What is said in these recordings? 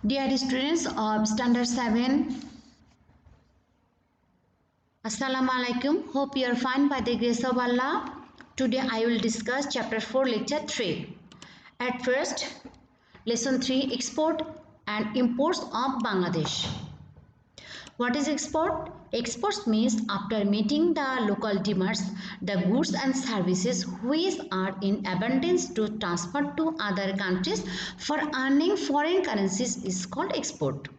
Dear students of Standard 7, Assalamu alaikum. Hope you are fine by the grace of Allah. Today I will discuss chapter 4, lecture 3. At first, lesson 3, export and imports of Bangladesh. What is export? Exports means after meeting the local demands, the goods and services which are in abundance to transfer to other countries for earning foreign currencies is called export.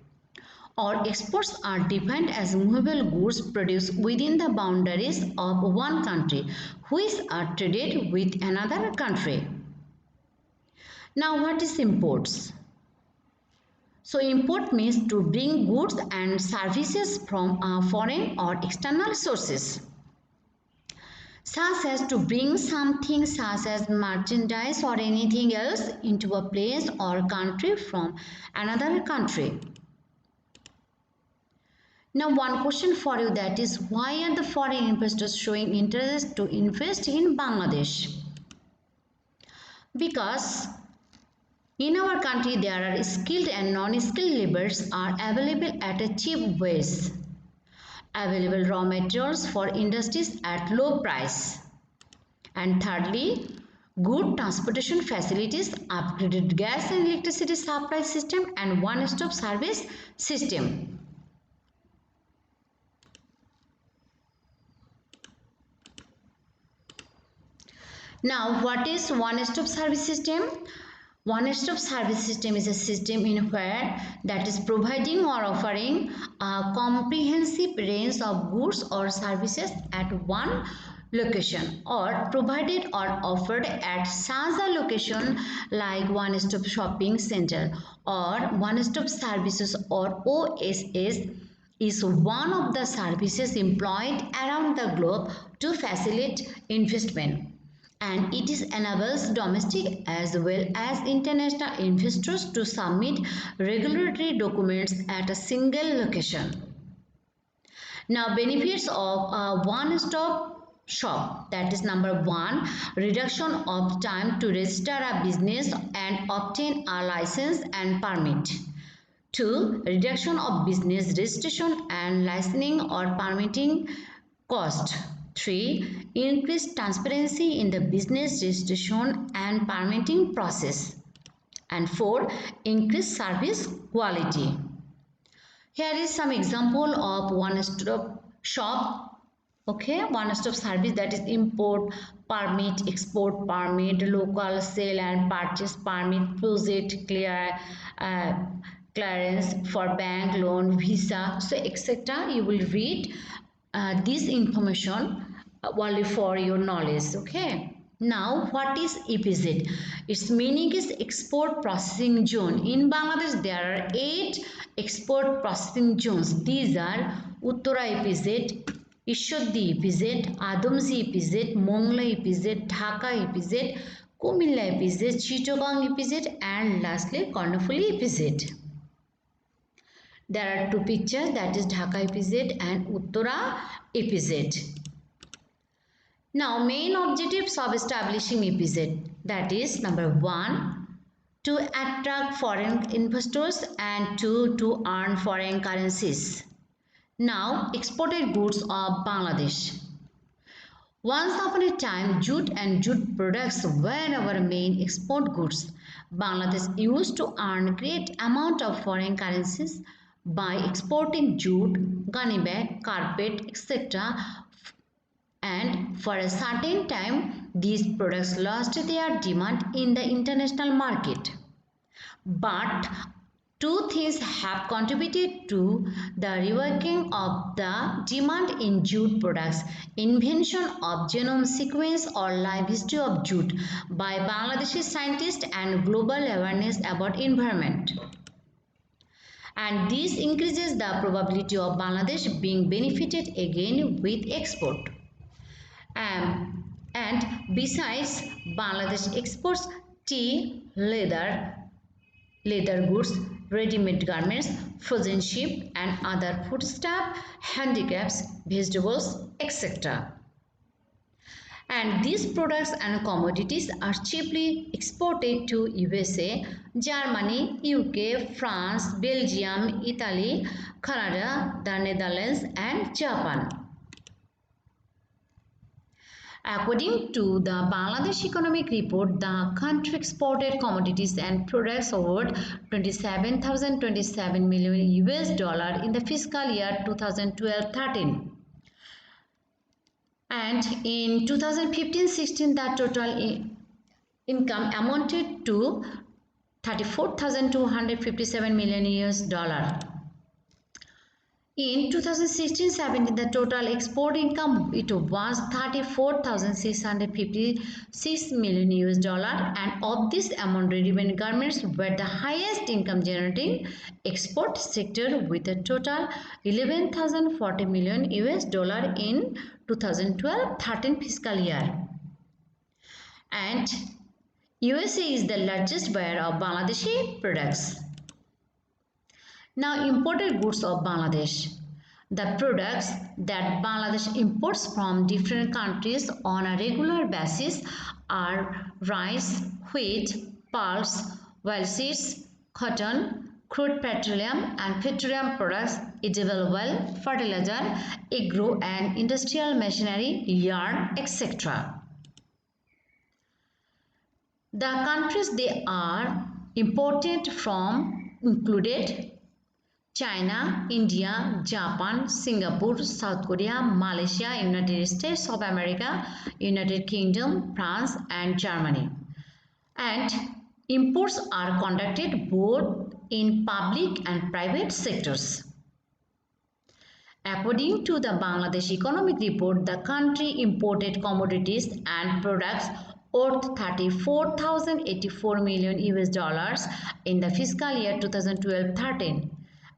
Or exports are defined as movable goods produced within the boundaries of one country which are traded with another country. Now what is imports? So import means to bring goods and services from foreign or external sources, such as to bring something such as merchandise or anything else into a place or country from another country. Now one question for you, that is, why are the foreign investors showing interest to invest in Bangladesh? Because in our country there are skilled and non-skilled laborers are available at a cheap ways. Available raw materials for industries at low price. And thirdly, good transportation facilities, upgraded gas and electricity supply system and one-stop service system. Now, what is one-stop service system? One-stop service system is a system in where that is providing or offering a comprehensive range of goods or services at one location, or provided or offered at such a location like one-stop shopping center or one-stop services, or OSS is one of the services employed around the globe to facilitate investment, and it enables domestic as well as international investors to submit regulatory documents at a single location. Now, benefits of a one-stop shop, that is number 1, reduction of time to register a business and obtain a license and permit. 2, reduction of business registration and licensing or permitting cost. 3, increased transparency in the business registration and permitting process. And 4, increased service quality. Here is some example of one-stop shop. Okay, one-stop service, that is import permit, export permit, local sale and purchase permit, deposit clearance for bank loan, visa, so etc. You will read this information only for your knowledge. Okay. Now, what is EPZ? Its meaning is export processing zone. In Bangladesh, there are 8 export processing zones. These are Uttara EPZ, Ishodi EPZ, Adamsi EPZ, Mongla EPZ, Dhaka EPZ, Kumilla EPZ, Chittagong EPZ, and lastly Karnataka EPZ. There are 2 pictures, that is Dhaka EPZ and Uttara EPZ. Now, main objectives of establishing EPZ, that is number 1, to attract foreign investors, and 2, to earn foreign currencies. Now, exported goods of Bangladesh. Once upon a time, jute and jute products were our main export goods. Bangladesh used to earn great amount of foreign currencies by exporting jute, gunny bag, carpet, etc. And for a certain time, these products lost their demand in the international market. But 2 things have contributed to the reworking of the demand in jute products: invention of genome sequence or life history of jute by Bangladeshi scientists and global awareness about environment. And this increases the probability of Bangladesh being benefited again with export. And besides, Bangladesh exports tea, leather goods, ready-made garments, frozen sheep and other foodstuff, handicrafts, vegetables, etc. and these products and commodities are cheaply exported to USA, Germany, UK, France, Belgium, Italy, Canada, the Netherlands and Japan. According to the Bangladesh Economic Report, the country exported commodities and products worth 27,027 million US dollar in the fiscal year 2012-13. And in 2015-16, the total income amounted to 34,257 million US dollar. In 2016-17, the total export income it was 34,656 million US dollar, and of this amount, ready-made garments were the highest income generating export sector with a total 11,040 million US dollar in 2012-13 fiscal year. And USA is the largest buyer of Bangladeshi products. Now, imported goods of Bangladesh. The products that Bangladesh imports from different countries on a regular basis are rice, wheat, pulse, oilseeds, cotton, crude petroleum and petroleum products, edible oil, fertilizer, agro and industrial machinery, yarn, etc. The countries they are imported from included China, India, Japan, Singapore, South Korea, Malaysia, United States of America, United Kingdom, France and Germany. And imports are conducted both in public and private sectors. According to the Bangladesh Economic Report, the country imported commodities and products worth 34,084 million US dollars in the fiscal year 2012-13.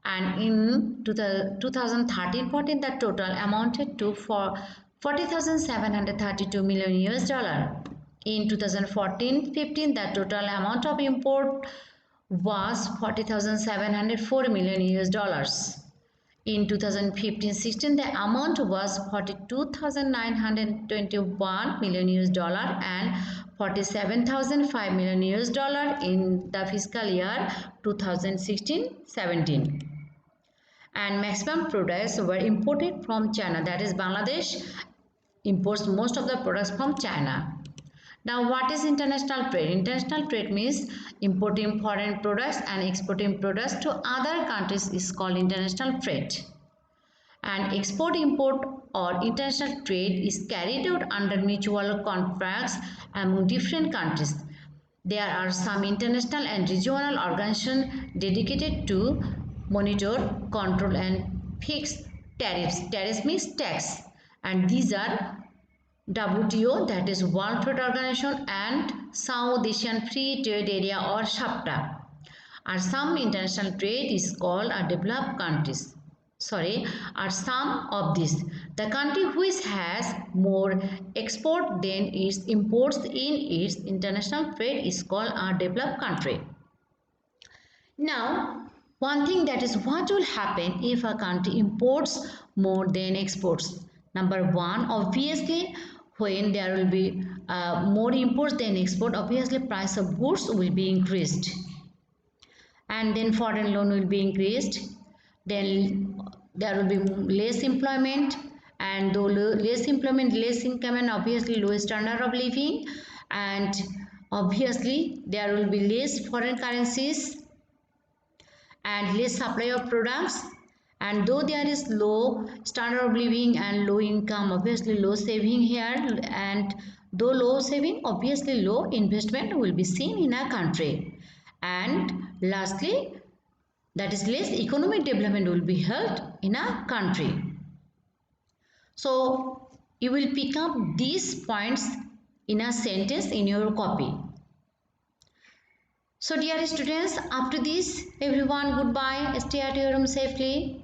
And in 2013-14, the total amounted to 40,732 million US dollar. In 2014-15, the total amount of import was 40,704 million US dollars. In 2015-16, the amount was 42,921 million US dollar and 47,005 million US dollar in the fiscal year 2016-17. And maximum products were imported from China, that is Bangladesh imports most of the products from China. Now, what is international trade? International trade means importing foreign products and exporting products to other countries is called international trade. And export-import or international trade is carried out under mutual contracts among different countries. There are some international and regional organizations dedicated to monitor, control and fix tariffs. Tariffs means tax, and these are WTO, that is World Trade Organization, and South Asian Free Trade Area or SAFTA. And some international trade is called developed countries. Are some of these. The country which has more export than its imports in its international trade is called a developed country. Now, one thing, that is what will happen if a country imports more than exports. Number one, obviously, when there will be more imports than export, obviously price of goods will be increased, and then foreign loan will be increased. Then there will be less employment, and though less employment, less income, and obviously lower standard of living, and obviously there will be less foreign currencies and less supply of products. And though there is low standard of living and low income, obviously low saving here, and though low saving, obviously low investment will be seen in a country. And lastly, that is less economic development will be held in a country. So you will pick up these points in a sentence in your copy. So dear students, after this, everyone goodbye. Stay at your room safely.